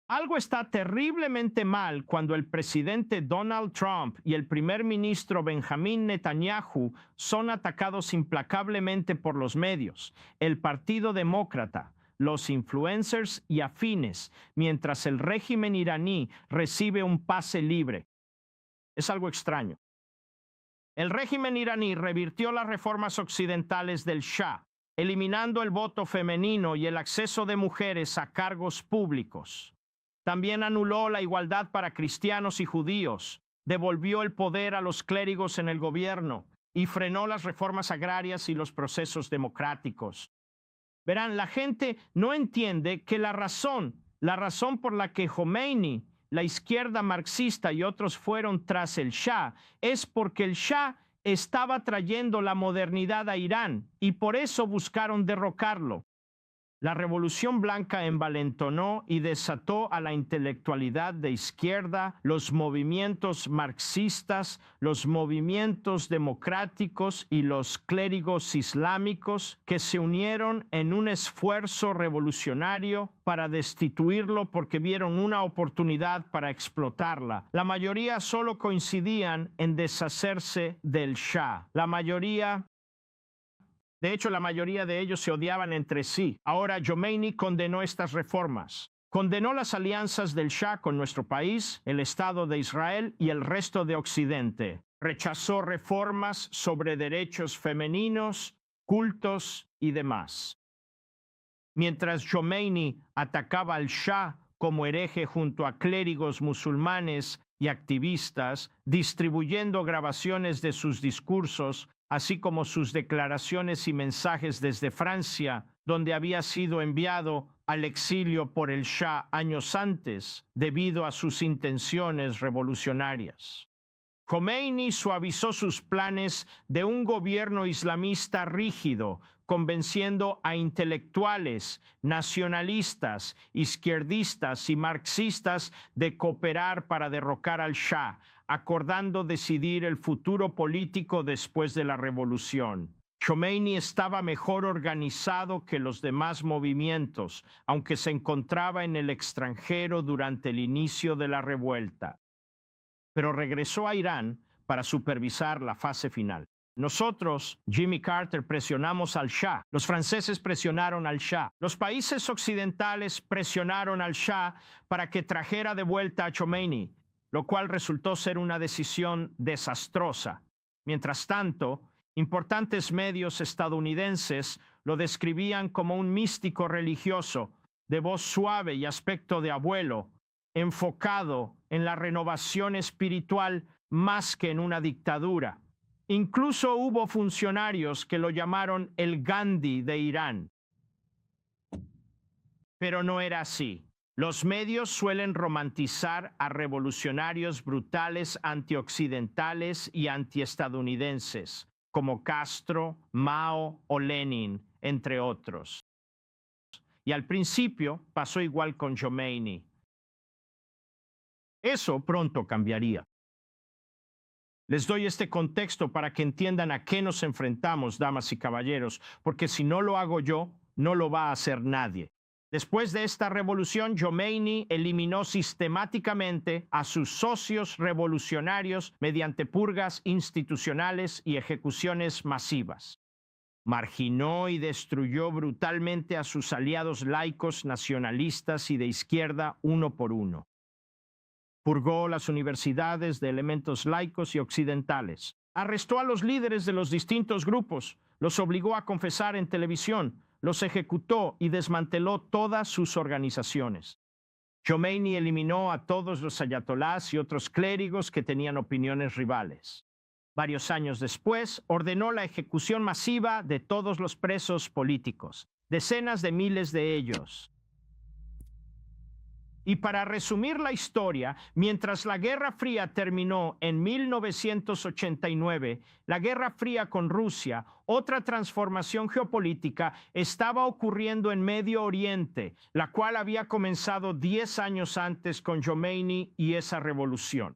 Algo está terriblemente mal cuando el presidente Donald Trump y el primer ministro Benjamin Netanyahu son atacados implacablemente por los medios, el Partido Demócrata, los influencers y afines, mientras el régimen iraní recibe un pase libre. Es algo extraño. El régimen iraní revirtió las reformas occidentales del Shah, eliminando el voto femenino y el acceso de mujeres a cargos públicos. También anuló la igualdad para cristianos y judíos, devolvió el poder a los clérigos en el gobierno y frenó las reformas agrarias y los procesos democráticos. Verán, la gente no entiende que la razón por la que Khomeini, la izquierda marxista y otros fueron tras el Shah, es porque el Shah estaba trayendo la modernidad a Irán y por eso buscaron derrocarlo. La Revolución Blanca envalentonó y desató a la intelectualidad de izquierda, los movimientos marxistas, los movimientos democráticos y los clérigos islámicos que se unieron en un esfuerzo revolucionario para destituirlo porque vieron una oportunidad para explotarla. La mayoría solo coincidían en deshacerse del Shah. De hecho, la mayoría de ellos se odiaban entre sí. Ahora, Khomeini condenó estas reformas. Condenó las alianzas del Shah con nuestro país, el Estado de Israel y el resto de Occidente. Rechazó reformas sobre derechos femeninos, cultos y demás. Mientras Khomeini atacaba al Shah como hereje junto a clérigos musulmanes y activistas, distribuyendo grabaciones de sus discursos, así como sus declaraciones y mensajes desde Francia, donde había sido enviado al exilio por el Shah años antes, debido a sus intenciones revolucionarias. Khomeini suavizó sus planes de un gobierno islamista rígido, convenciendo a intelectuales, nacionalistas, izquierdistas y marxistas de cooperar para derrocar al Shah, acordando decidir el futuro político después de la revolución. Khomeini estaba mejor organizado que los demás movimientos, aunque se encontraba en el extranjero durante el inicio de la revuelta. Pero regresó a Irán para supervisar la fase final. Nosotros, Jimmy Carter, presionamos al Shah. Los franceses presionaron al Shah. Los países occidentales presionaron al Shah para que trajera de vuelta a Khomeini, lo cual resultó ser una decisión desastrosa. Mientras tanto, importantes medios estadounidenses lo describían como un místico religioso, de voz suave y aspecto de abuelo, enfocado en la renovación espiritual más que en una dictadura. Incluso hubo funcionarios que lo llamaron el Gandhi de Irán. Pero no era así. Los medios suelen romantizar a revolucionarios brutales antioccidentales y antiestadounidenses, como Castro, Mao o Lenin, entre otros. Y al principio pasó igual con Khomeini. Eso pronto cambiaría. Les doy este contexto para que entiendan a qué nos enfrentamos, damas y caballeros, porque si no lo hago yo, no lo va a hacer nadie. Después de esta revolución, Khomeini eliminó sistemáticamente a sus socios revolucionarios mediante purgas institucionales y ejecuciones masivas. Marginó y destruyó brutalmente a sus aliados laicos, nacionalistas y de izquierda uno por uno. Purgó las universidades de elementos laicos y occidentales. Arrestó a los líderes de los distintos grupos, los obligó a confesar en televisión, los ejecutó y desmanteló todas sus organizaciones. Khomeini eliminó a todos los ayatolás y otros clérigos que tenían opiniones rivales. Varios años después, ordenó la ejecución masiva de todos los presos políticos, decenas de miles de ellos. Y para resumir la historia, mientras la Guerra Fría terminó en 1989, la Guerra Fría con Rusia, otra transformación geopolítica estaba ocurriendo en Medio Oriente, la cual había comenzado 10 años antes con Khomeini y esa revolución.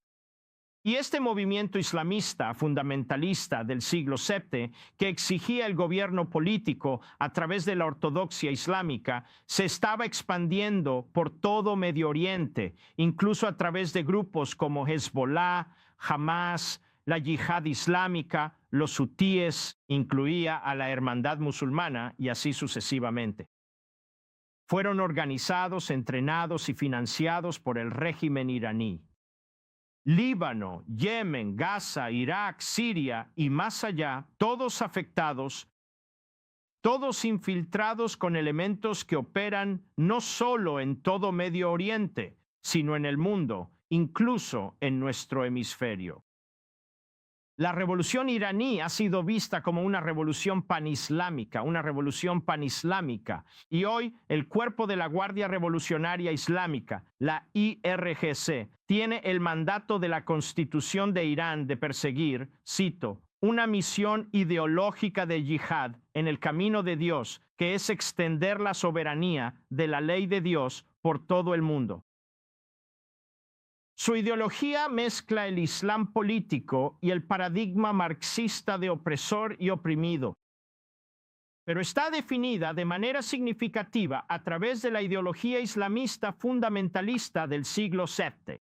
Y este movimiento islamista fundamentalista del siglo VII, que exigía el gobierno político a través de la ortodoxia islámica, se estaba expandiendo por todo Medio Oriente, incluso a través de grupos como Hezbollah, Hamas, la Yihad Islámica, los hutíes, incluía a la Hermandad Musulmana y así sucesivamente. Fueron organizados, entrenados y financiados por el régimen iraní. Líbano, Yemen, Gaza, Irak, Siria y más allá, todos afectados, todos infiltrados con elementos que operan no solo en todo Medio Oriente, sino en el mundo, incluso en nuestro hemisferio. La revolución iraní ha sido vista como una revolución panislámica, y hoy el cuerpo de la Guardia Revolucionaria Islámica, la IRGC, tiene el mandato de la Constitución de Irán de perseguir, cito, una misión ideológica de yihad en el camino de Dios, que es extender la soberanía de la ley de Dios por todo el mundo. Su ideología mezcla el Islam político y el paradigma marxista de opresor y oprimido, pero está definida de manera significativa a través de la ideología islamista fundamentalista del siglo VII.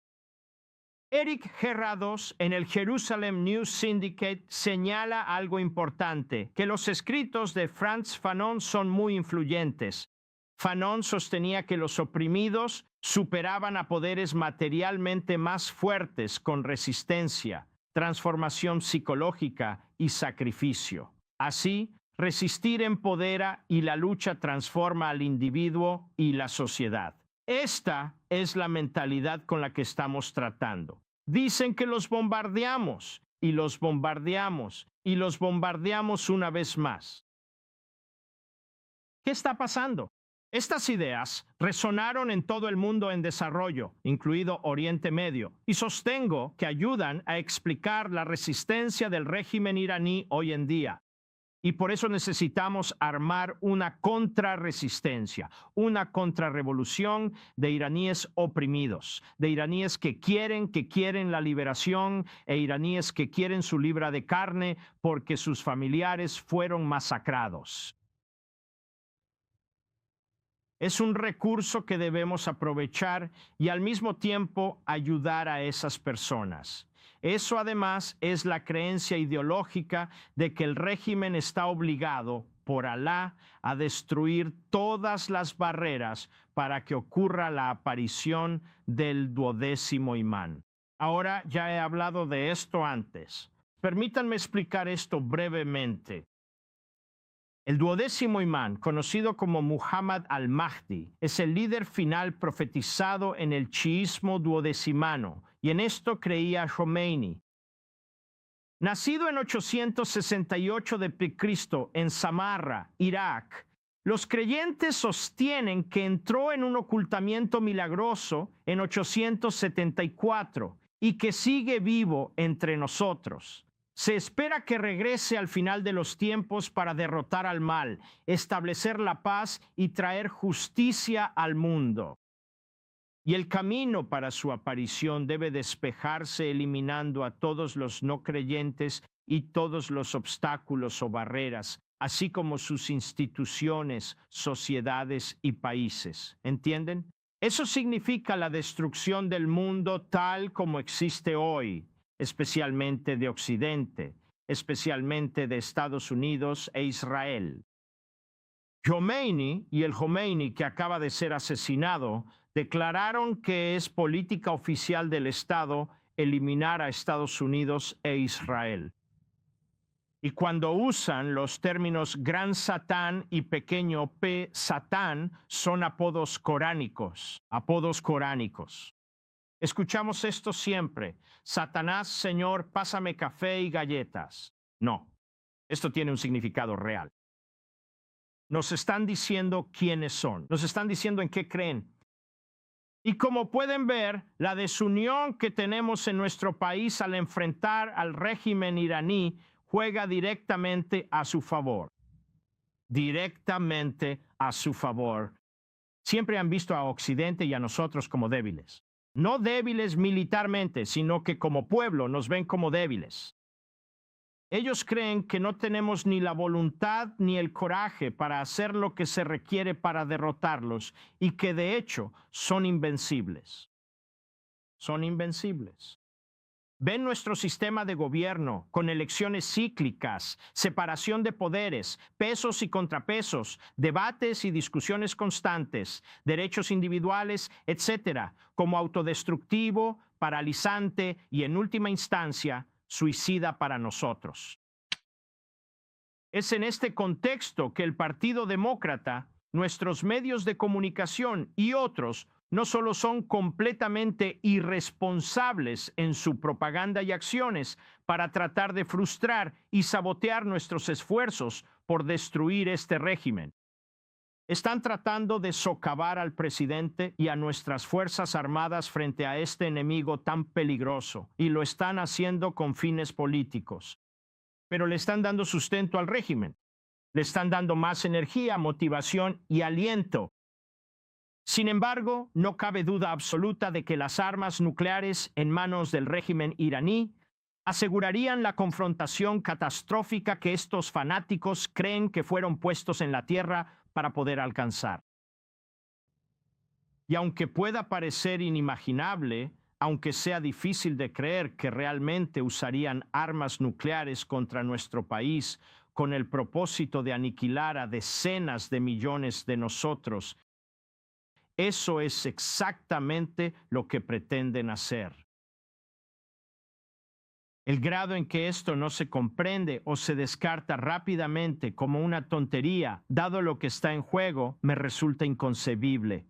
Eric Gerrados, en el Jerusalem News Syndicate, señala algo importante, que los escritos de Frantz Fanon son muy influyentes. Fanon sostenía que los oprimidos superaban a poderes materialmente más fuertes con resistencia, transformación psicológica y sacrificio. Así, resistir empodera y la lucha transforma al individuo y la sociedad. Esta es la mentalidad con la que estamos tratando. Dicen que los bombardeamos y los bombardeamos y los bombardeamos una vez más. ¿Qué está pasando? Estas ideas resonaron en todo el mundo en desarrollo, incluido Oriente Medio, y sostengo que ayudan a explicar la resistencia del régimen iraní hoy en día. Y por eso necesitamos armar una contrarresistencia, una contrarrevolución de iraníes oprimidos, de iraníes que quieren la liberación e iraníes que quieren su libra de carne porque sus familiares fueron masacrados. Es un recurso que debemos aprovechar y al mismo tiempo ayudar a esas personas. Eso además es la creencia ideológica de que el régimen está obligado por Alá a destruir todas las barreras para que ocurra la aparición del 12º imán. Ahora ya he hablado de esto antes. Permítanme explicar esto brevemente. El 12º imán, conocido como Muhammad al-Mahdi, es el líder final profetizado en el chiismo duodecimano, y en esto creía Khomeini. Nacido en 868 d.C. en Samarra, Irak, los creyentes sostienen que entró en un ocultamiento milagroso en 874 y que sigue vivo entre nosotros. Se espera que regrese al final de los tiempos para derrotar al mal, establecer la paz y traer justicia al mundo. Y el camino para su aparición debe despejarse eliminando a todos los no creyentes y todos los obstáculos o barreras, así como sus instituciones, sociedades y países. ¿Entienden? Eso significa la destrucción del mundo tal como existe hoy, especialmente de Occidente, especialmente de Estados Unidos e Israel. Khomeini y el Khomeini que acaba de ser asesinado declararon que es política oficial del Estado eliminar a Estados Unidos e Israel. Y cuando usan los términos Gran Satán y Pequeño P. Satán, son apodos coránicos. Escuchamos esto siempre. Satanás, Señor, pásame café y galletas. No, esto tiene un significado real. Nos están diciendo quiénes son. Nos están diciendo en qué creen. Y como pueden ver, la desunión que tenemos en nuestro país al enfrentar al régimen iraní juega directamente a su favor. Directamente a su favor. Siempre han visto a Occidente y a nosotros como débiles. No débiles militarmente, sino que como pueblo nos ven como débiles. Ellos creen que no tenemos ni la voluntad ni el coraje para hacer lo que se requiere para derrotarlos y que de hecho son invencibles. Son invencibles. Ven nuestro sistema de gobierno con elecciones cíclicas, separación de poderes, pesos y contrapesos, debates y discusiones constantes, derechos individuales, etcétera, como autodestructivo, paralizante y, en última instancia, suicida para nosotros. Es en este contexto que el Partido Demócrata, nuestros medios de comunicación y otros no solo son completamente irresponsables en su propaganda y acciones para tratar de frustrar y sabotear nuestros esfuerzos por destruir este régimen. Están tratando de socavar al presidente y a nuestras Fuerzas Armadas frente a este enemigo tan peligroso, y lo están haciendo con fines políticos. Pero le están dando sustento al régimen. Le están dando más energía, motivación y aliento. Sin embargo, no cabe duda absoluta de que las armas nucleares en manos del régimen iraní asegurarían la confrontación catastrófica que estos fanáticos creen que fueron puestos en la tierra para poder alcanzar. Y aunque pueda parecer inimaginable, aunque sea difícil de creer que realmente usarían armas nucleares contra nuestro país con el propósito de aniquilar a decenas de millones de nosotros, eso es exactamente lo que pretenden hacer. El grado en que esto no se comprende o se descarta rápidamente como una tontería, dado lo que está en juego, me resulta inconcebible.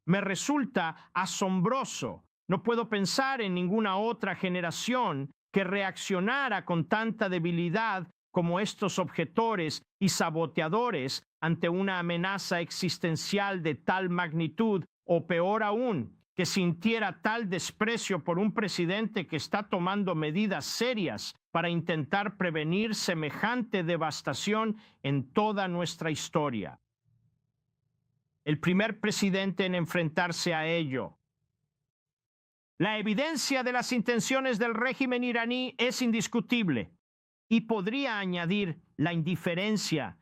Me resulta asombroso. No puedo pensar en ninguna otra generación que reaccionara con tanta debilidad como estos objetores y saboteadores ante una amenaza existencial de tal magnitud, o peor aún, que sintiera tal desprecio por un presidente que está tomando medidas serias para intentar prevenir semejante devastación en toda nuestra historia. El primer presidente en enfrentarse a ello. La evidencia de las intenciones del régimen iraní es indiscutible, y podría añadir la indiferencia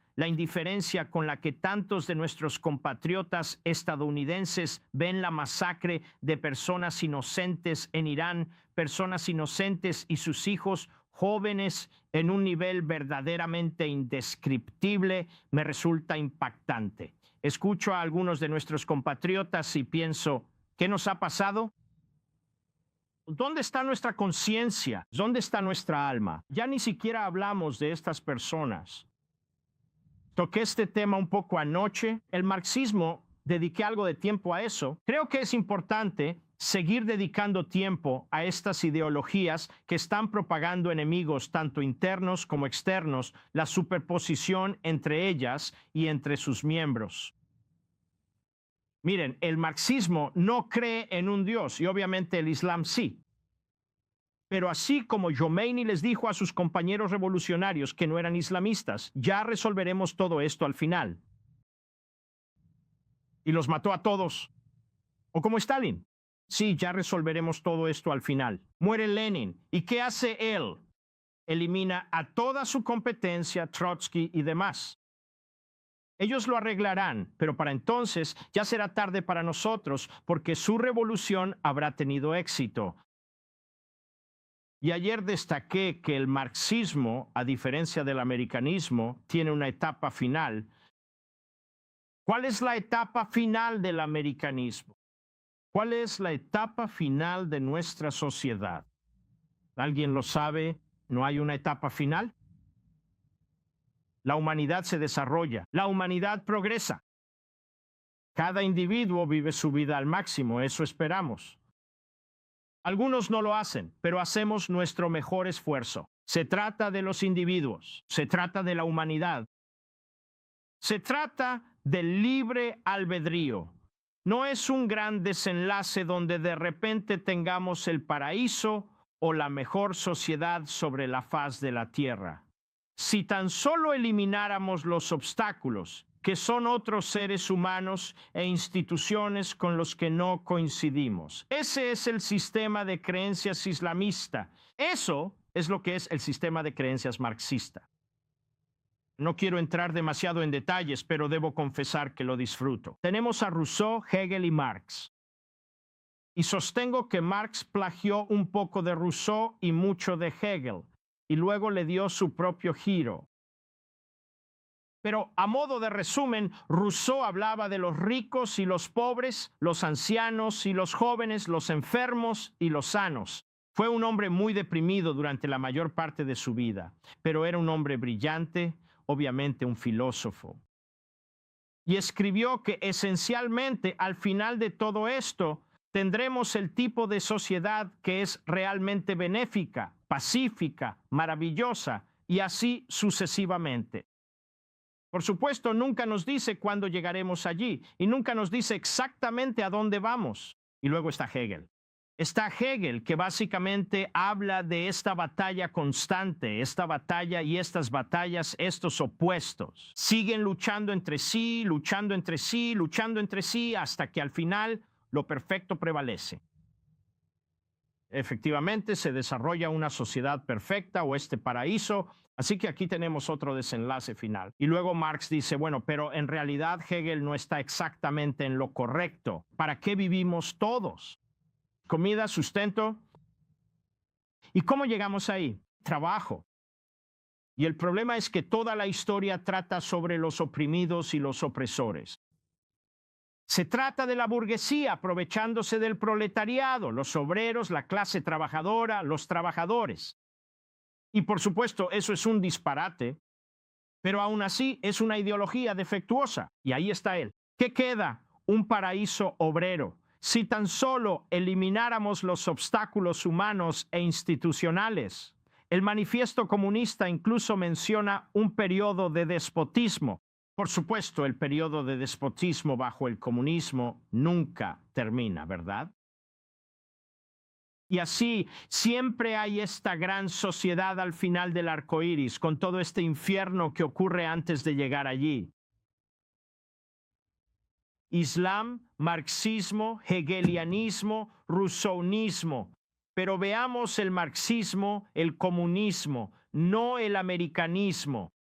con la que tantos de nuestros compatriotas estadounidenses ven la masacre de personas inocentes en Irán, personas inocentes y sus hijos jóvenes en un nivel verdaderamente indescriptible, me resulta impactante. Escucho a algunos de nuestros compatriotas y pienso, ¿qué nos ha pasado? ¿Dónde está nuestra conciencia? ¿Dónde está nuestra alma? Ya ni siquiera hablamos de estas personas. Toqué este tema un poco anoche. El marxismo, dediqué algo de tiempo a eso. Creo que es importante seguir dedicando tiempo a estas ideologías que están propagando enemigos tanto internos como externos, la superposición entre ellas y entre sus miembros. Miren, el marxismo no cree en un Dios y obviamente el Islam sí. Pero así como Khomeini les dijo a sus compañeros revolucionarios que no eran islamistas, ya resolveremos todo esto al final. Y los mató a todos. O como Stalin. Sí, ya resolveremos todo esto al final. Muere Lenin. ¿Y qué hace él? Elimina a toda su competencia, Trotsky y demás. Ellos lo arreglarán, pero para entonces ya será tarde para nosotros, porque su revolución habrá tenido éxito. Y ayer destaqué que el marxismo, a diferencia del americanismo, tiene una etapa final. ¿Cuál es la etapa final del americanismo? ¿Cuál es la etapa final de nuestra sociedad? ¿Alguien lo sabe? ¿No hay una etapa final? La humanidad se desarrolla, la humanidad progresa. Cada individuo vive su vida al máximo, eso esperamos. Algunos no lo hacen, pero hacemos nuestro mejor esfuerzo. Se trata de los individuos, se trata de la humanidad. Se trata del libre albedrío. No es un gran desenlace donde de repente tengamos el paraíso o la mejor sociedad sobre la faz de la tierra. Si tan solo elimináramos los obstáculos, que son otros seres humanos e instituciones con los que no coincidimos. Ese es el sistema de creencias islamista. Eso es lo que es el sistema de creencias marxista. No quiero entrar demasiado en detalles, pero debo confesar que lo disfruto. Tenemos a Rousseau, Hegel y Marx. Y sostengo que Marx plagió un poco de Rousseau y mucho de Hegel, y luego le dio su propio giro. Pero a modo de resumen, Rousseau hablaba de los ricos y los pobres, los ancianos y los jóvenes, los enfermos y los sanos. Fue un hombre muy deprimido durante la mayor parte de su vida, pero era un hombre brillante, obviamente un filósofo. Y escribió que esencialmente al final de todo esto tendremos el tipo de sociedad que es realmente benéfica, pacífica, maravillosa y así sucesivamente. Por supuesto, nunca nos dice cuándo llegaremos allí y nunca nos dice exactamente a dónde vamos. Y luego está Hegel. Está Hegel, que básicamente habla de esta batalla constante, esta batalla y estas batallas, estos opuestos. Siguen luchando entre sí, luchando entre sí, luchando entre sí, hasta que al final lo perfecto prevalece. Efectivamente, se desarrolla una sociedad perfecta o este paraíso. Así que aquí tenemos otro desenlace final. Y luego Marx dice, bueno, pero en realidad Hegel no está exactamente en lo correcto. ¿Para qué vivimos todos? Comida, sustento. ¿Y cómo llegamos ahí? Trabajo. Y el problema es que toda la historia trata sobre los oprimidos y los opresores. Se trata de la burguesía aprovechándose del proletariado, los obreros, la clase trabajadora, los trabajadores. Y por supuesto, eso es un disparate, pero aún así es una ideología defectuosa. Y ahí está él. ¿Qué queda? Un paraíso obrero. Si tan solo elimináramos los obstáculos humanos e institucionales. El manifiesto comunista incluso menciona un periodo de despotismo. Por supuesto, el periodo de despotismo bajo el comunismo nunca termina, ¿verdad? Y así siempre hay esta gran sociedad al final del arco iris, con todo este infierno que ocurre antes de llegar allí. Islam, marxismo, hegelianismo, rousseauismo. Pero veamos el marxismo, el comunismo, no el americanismo.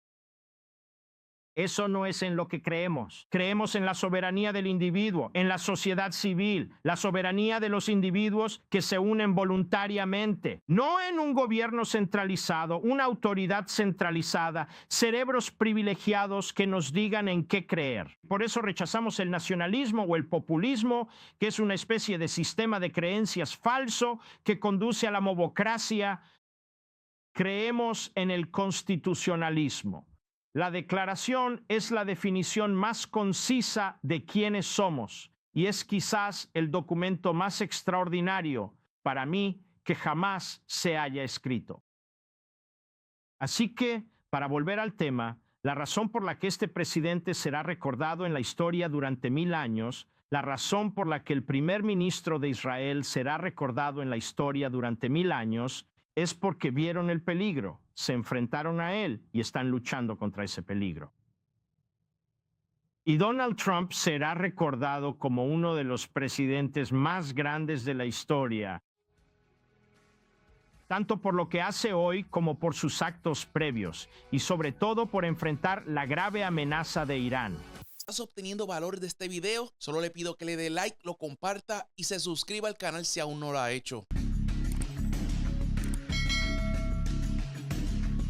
Eso no es en lo que creemos. Creemos en la soberanía del individuo, en la sociedad civil, la soberanía de los individuos que se unen voluntariamente, no en un gobierno centralizado, una autoridad centralizada, cerebros privilegiados que nos digan en qué creer. Por eso rechazamos el nacionalismo o el populismo, que es una especie de sistema de creencias falso que conduce a la mobocracia. Creemos en el constitucionalismo. La declaración es la definición más concisa de quiénes somos y es quizás el documento más extraordinario para mí que jamás se haya escrito. Así que, para volver al tema, la razón por la que este presidente será recordado en la historia durante 1000 años, la razón por la que el primer ministro de Israel será recordado en la historia durante 1000 años, es porque vieron el peligro, se enfrentaron a él y están luchando contra ese peligro. Y Donald Trump será recordado como uno de los presidentes más grandes de la historia, tanto por lo que hace hoy como por sus actos previos, y sobre todo por enfrentar la grave amenaza de Irán. ¿Estás obteniendo valor de este video? Solo le pido que le dé like, lo comparta y se suscriba al canal si aún no lo ha hecho.